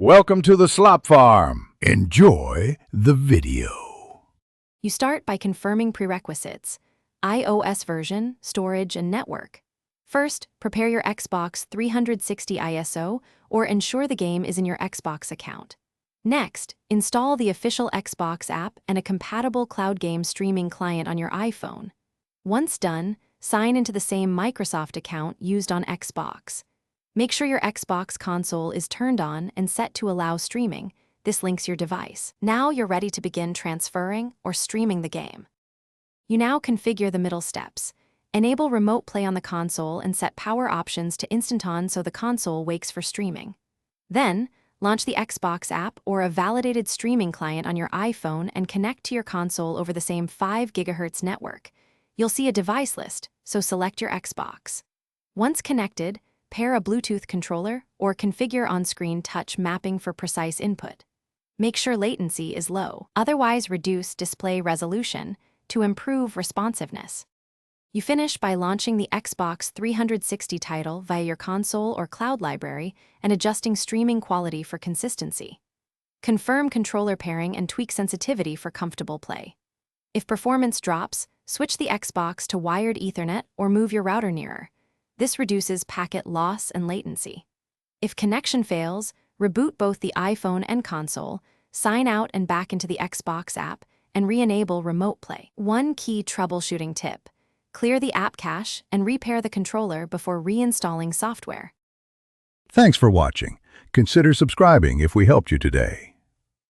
Welcome to the Slop Farm. Enjoy the video. You start by confirming prerequisites: iOS version, storage, and network. First, prepare your Xbox 360 ISO or ensure the game is in your Xbox account. Next, install the official Xbox app and a compatible cloud game streaming client on your iPhone. Once done, sign into the same Microsoft account used on Xbox. Make sure your Xbox console is turned on and set to allow streaming. This links your device. Now you're ready to begin transferring or streaming the game. You now configure the middle steps. Enable remote play on the console and set power options to instant on so the console wakes for streaming. Then, launch the Xbox app or a validated streaming client on your iPhone and connect to your console over the same 5 GHz network. You'll see a device list, so select your Xbox. Once connected, pair a Bluetooth controller or configure on-screen touch mapping for precise input. Make sure latency is low, otherwise reduce display resolution to improve responsiveness. You finish by launching the Xbox 360 title via your console or cloud library and adjusting streaming quality for consistency. Confirm controller pairing and tweak sensitivity for comfortable play. If performance drops, switch the Xbox to wired Ethernet or move your router nearer. This reduces packet loss and latency. If connection fails, reboot both the iPhone and console, sign out and back into the Xbox app, and re-enable remote play. One key troubleshooting tip: clear the app cache and repair the controller before reinstalling software. Thanks for watching. Consider subscribing if we helped you today.